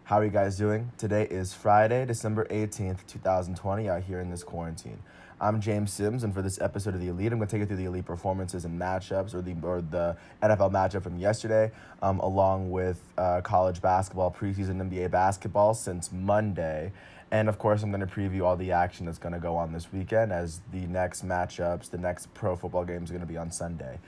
How are you guys doing? Today is Friday, December 18th, 2020, out here in this quarantine. I'm James Sims, and for this episode of The Elite, I'm going to take you through the elite performances and matchups, or the NFL matchup from yesterday, along with college basketball, preseason NBA basketball since Monday. And of course, I'm going to preview all the action that's going to go on this weekend, as the next matchups, the next pro football games are going to be on Sunday.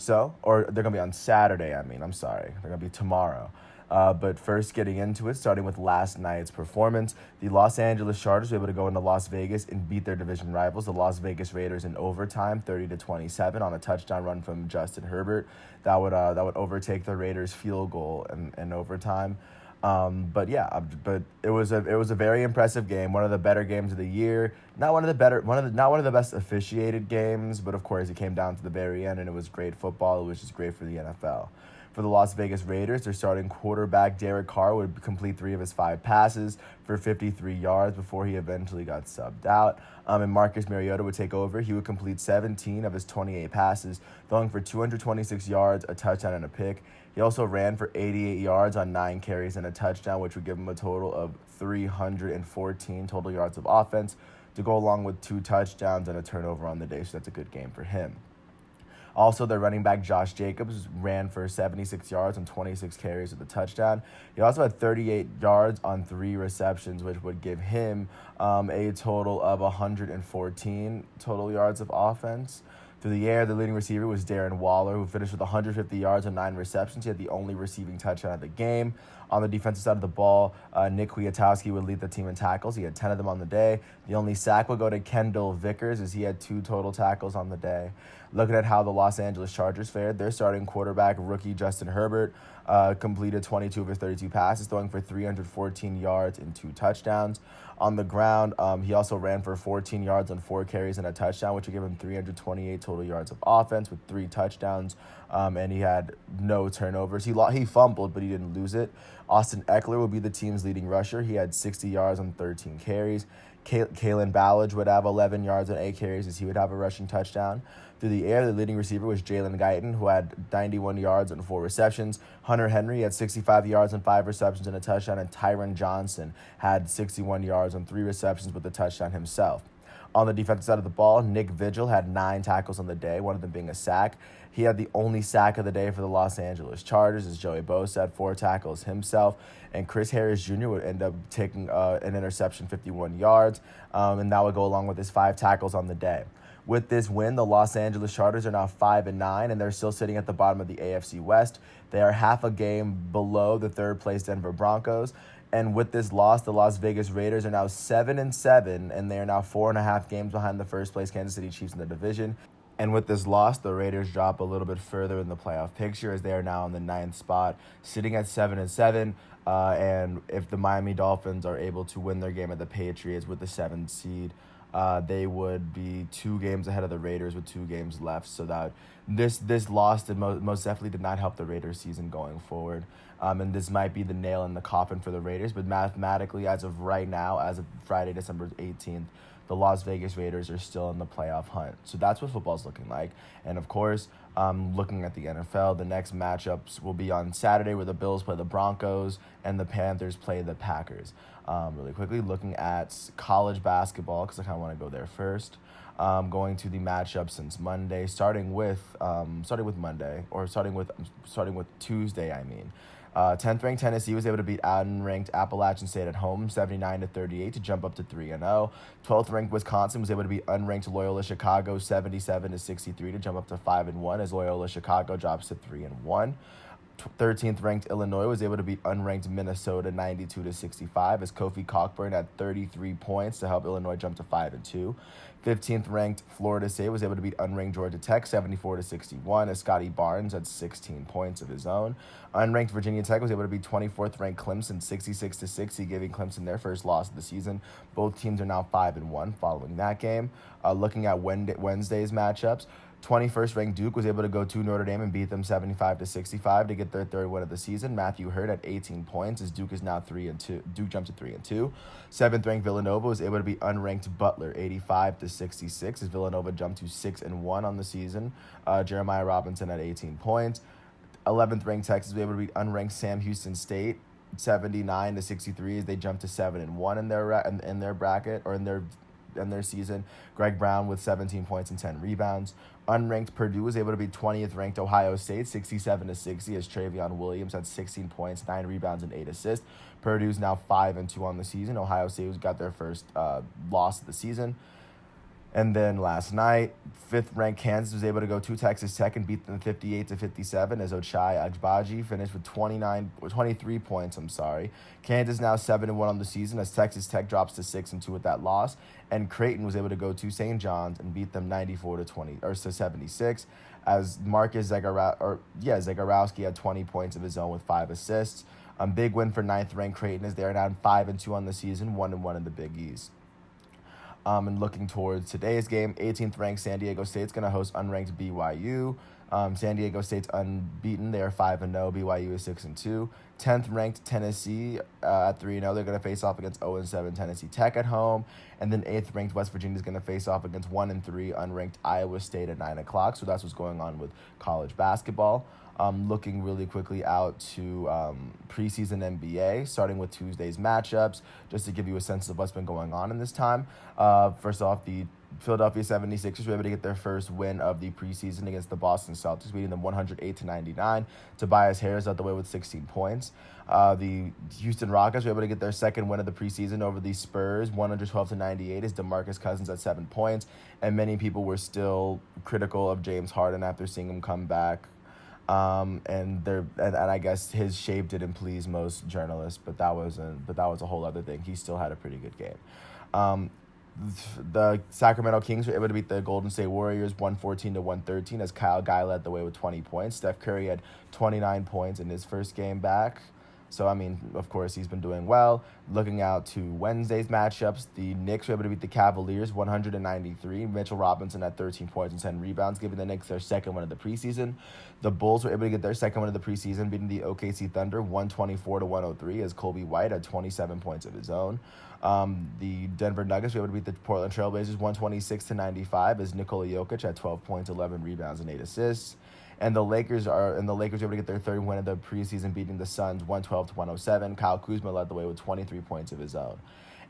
Or they're going to be on Saturday, I'm sorry. They're going to be tomorrow. But first, getting into it, starting with last night's performance, the Los Angeles Chargers were able to go into Las Vegas and beat their division rivals, the Las Vegas Raiders, in overtime, 30-27, on a touchdown run from Justin Herbert. That would overtake the Raiders' field goal in overtime. But it was a very impressive game, one of the better games of the year. Not one of the best officiated games, but of course it came down to the very end, and it was great football. It was just great for the NFL. For the Las Vegas Raiders, their starting quarterback, Derek Carr, would complete 3 of his 5 passes for 53 yards before he eventually got subbed out. And Marcus Mariota would take over. He would complete 17 of his 28 passes, throwing for 226 yards, a touchdown, and a pick. He also ran for 88 yards on 9 carries and a touchdown, which would give him a total of 314 total yards of offense, to go along with 2 touchdowns and a turnover on the day, so that's a good game for him. Also, their running back, Josh Jacobs, ran for 76 yards and 26 carries with a touchdown. He also had 38 yards on 3 receptions, which would give him a total of 114 total yards of offense. Through the air, the leading receiver was Darren Waller, who finished with 150 yards on 9 receptions. He had the only receiving touchdown of the game. On the defensive side of the ball, Nick Kwiatkowski would lead the team in tackles. He had 10 of them on the day. The only sack would go to Kendall Vickers, as he had 2 total tackles on the day. Looking at how the Los Angeles Chargers fared, their starting quarterback, rookie Justin Herbert, completed 22 of his 32 passes, throwing for 314 yards and 2 touchdowns. On the ground, he also ran for 14 yards on 4 carries and a touchdown, which would give him 328 total yards of offense with 3 touchdowns, and he had no turnovers. He fumbled, but he didn't lose it. Austin Eckler would be the team's leading rusher. He had 60 yards on 13 carries. Kalen Ballage would have 11 yards on 8 carries, as he would have a rushing touchdown. Through the air, the leading receiver was Jalen Guyton, who had 91 yards on 4 receptions. Hunter Henry had 65 yards on 5 receptions and a touchdown, and Tyron Johnson had 61 yards on 3 receptions with a touchdown himself. On the defensive side of the ball, Nick Vigil had 9 tackles on the day, one of them being a sack. He had the only sack of the day for the Los Angeles Chargers, as Joey Bosa had 4 tackles himself, and Chris Harris Jr. would end up taking an interception, 51 yards, and that would go along with his 5 tackles on the day. With this win, the Los Angeles Chargers are now 5-9, and they're still sitting at the bottom of the AFC West. They are half a game below the 3rd-place Denver Broncos. And with this loss, the Las Vegas Raiders are now 7-7, and they are now 4.5 games behind the 1st-place Kansas City Chiefs in the division. And with this loss, the Raiders drop a little bit further in the playoff picture, as they are now in the 9th spot, sitting at 7-7. And if the Miami Dolphins are able to win their game at the Patriots with the 7th seed, they would be 2 games ahead of the Raiders with 2 games left. So that this loss did most definitely did not help the Raiders season going forward. And this might be the nail in the coffin for the Raiders. But mathematically, as of right now, as of Friday, December 18th, the Las Vegas Raiders are still in the playoff hunt. So that's what football's looking like. And of course, looking at the NFL, the next matchups will be on Saturday, where the Bills play the Broncos and the Panthers play the Packers. Really quickly, looking at college basketball, because I kind of want to go there first. Going to the matchup since Monday, starting with Tuesday. 10th ranked Tennessee was able to beat unranked Appalachian State at home 79-38 to jump up to 3-0. 12th ranked Wisconsin was able to beat unranked Loyola Chicago 77-63 to jump up to 5-1, as Loyola Chicago drops to 3-1. 13th ranked Illinois was able to beat unranked Minnesota 92-65, as Kofi Cockburn had 33 points to help Illinois jump to 5-2. 15th ranked Florida State was able to beat unranked Georgia Tech 74-61, as Scotty Barnes had 16 points of his own. Unranked Virginia Tech was able to beat 24th ranked Clemson 66-60, giving Clemson their first loss of the season. Both teams are now 5-1 following that game. Looking at Wednesday's matchups, 21st ranked Duke was able to go to Notre Dame and beat them 75-65 to get their 3rd win of the season. Matthew Hurt had 18 points, as Duke is now 3-2. Duke jumped to 3-2. 7th ranked Villanova was able to beat unranked Butler 85-66, as Villanova jumped to 6-1 on the season. Jeremiah Robinson had 18 points. 11th ranked Texas was able to beat unranked Sam Houston State 79 to 63 as they jump to 7-1 in their bracket or in their season. Greg Brown with 17 points and 10 rebounds. Unranked Purdue was able to beat 20th ranked Ohio State 67 to 60 as Travion Williams had 16 points, 9 rebounds, and 8 assists. Purdue's now 5-2 on the season. Ohio State got their first loss of the season. And then last night, 5th-ranked Kansas was able to go to Texas Tech and beat them 58 to 57 as Ochai Agbaji finished with 23 points. Kansas now 7-1 on the season as Texas Tech drops to 6-2 with that loss, and Creighton was able to go to St. John's and beat them 94 to 76 as Marcus Zagorowski had 20 points of his own with 5 assists. Big win for 9th-ranked Creighton as they are now 5-2 on the season, 1-1 in the Big East. And looking towards today's game, 18th ranked San Diego State's going to host unranked BYU. San Diego State's unbeaten. They are 5-0. BYU is 6-2. 10th ranked Tennessee at 3-0. They're going to face off against 0-7 Tennessee Tech at home. And then 8th ranked West Virginia is going to face off against 1-3 unranked Iowa State at 9 o'clock. So that's what's going on with college basketball. Looking really quickly out to preseason NBA, starting with Tuesday's matchups, just to give you a sense of what's been going on in this time. First off, the Philadelphia 76ers were able to get their first win of the preseason against the Boston Celtics, beating them 108-99. Tobias Harris out the way with 16 points. The Houston Rockets were able to get their second win of the preseason over the Spurs, 112-98, as DeMarcus Cousins at 7 points. And many people were still critical of James Harden after seeing him come back. And I guess his shape didn't please most journalists, but that was a whole other thing. He still had a pretty good game. The Sacramento Kings were able to beat the Golden State Warriors 114-113 as Kyle Guy led the way with 20 points. Steph Curry had 29 points in his first game back. So, I mean, of course, he's been doing well. Looking out to Wednesday's matchups, the Knicks were able to beat the Cavaliers 193. Mitchell Robinson had 13 points and 10 rebounds, giving the Knicks their second win of the preseason. The Bulls were able to get their second win of the preseason, beating the OKC Thunder 124-103 as Kobe White had 27 points of his own. The Denver Nuggets were able to beat the Portland Trailblazers 126-95 as Nikola Jokic had 12 points, 11 rebounds, and 8 assists. And the Lakers were able to get their third win of the preseason, beating the Suns 112-107. Kyle Kuzma led the way with 23 points of his own.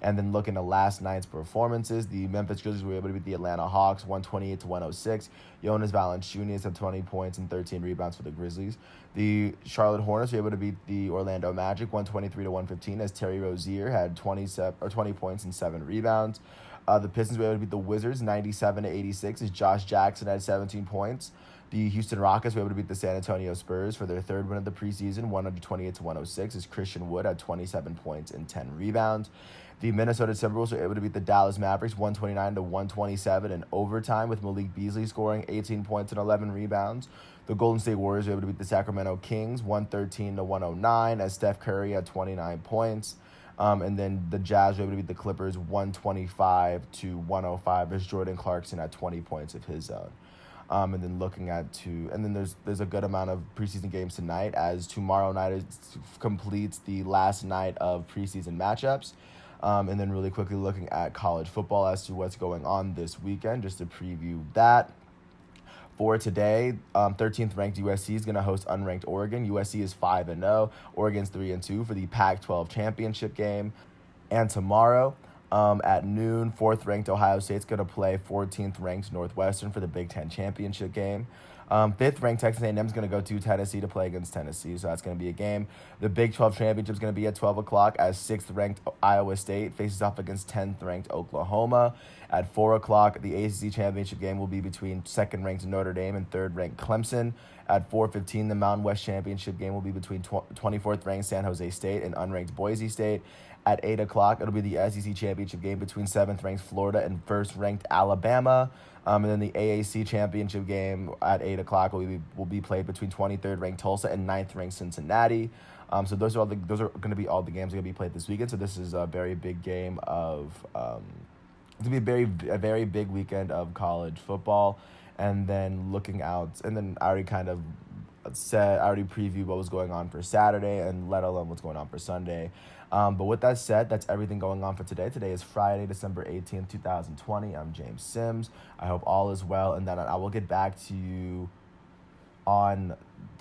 And then looking at last night's performances, the Memphis Grizzlies were able to beat the Atlanta Hawks 128-106. Jonas Valanciunas had 20 points and 13 rebounds for the Grizzlies. The Charlotte Hornets were able to beat the Orlando Magic 123-115 as Terry Rozier had 20 points and 7 rebounds. The Pistons were able to beat the Wizards 97-86 as Josh Jackson had 17 points. The Houston Rockets were able to beat the San Antonio Spurs for their third win of the preseason, 128-106, as Christian Wood had 27 points and 10 rebounds. The Minnesota Timberwolves were able to beat the Dallas Mavericks 129-127 in overtime, with Malik Beasley scoring 18 points and 11 rebounds. The Golden State Warriors were able to beat the Sacramento Kings 113-109, as Steph Curry had 29 points. And then the Jazz were able to beat the Clippers 125-105, as Jordan Clarkson had 20 points of his own. And then there's a good amount of preseason games tonight, as tomorrow night completes the last night of preseason matchups. And then really quickly looking at college football as to what's going on this weekend, just to preview that. For today, 13th ranked USC is going to host unranked Oregon. USC is 5-0. Oregon's 3-2 for the Pac-12 championship game. And tomorrow, at noon, 4th ranked Ohio State's going to play 14th ranked Northwestern for the Big Ten championship game. 5th ranked Texas A&M is going to go to Tennessee to play against Tennessee, so that's going to be a game. The Big 12 championship is going to be at 12 o'clock as 6th ranked Iowa State faces off against 10th ranked Oklahoma. At 4 o'clock, the ACC championship game will be between 2nd ranked Notre Dame and 3rd ranked Clemson. At 4:15, the Mountain West championship game will be between 24th ranked San Jose State and unranked Boise State. At 8 o'clock, it'll be the SEC championship game between 7th ranked Florida and 1st ranked Alabama. And then the AAC championship game at 8 o'clock will be played between 23rd ranked Tulsa and 9th ranked Cincinnati. So those are going to be all the games that are going to be played this weekend. So this is a very big game of it's going to be a very big weekend of college football. And then looking out, and then I already previewed what was going on for Saturday, and let alone what's going on for Sunday. But with that said, that's everything going on for today. Today is Friday, December 18th, 2020. I'm James Sims. I hope all is well, and then I will get back to you I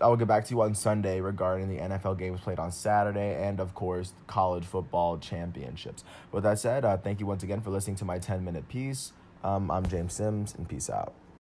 will get back to you on Sunday regarding the NFL games played on Saturday and, of course, college football championships. With that said, thank you once again for listening to my 10-minute piece. I'm James Sims, and peace out.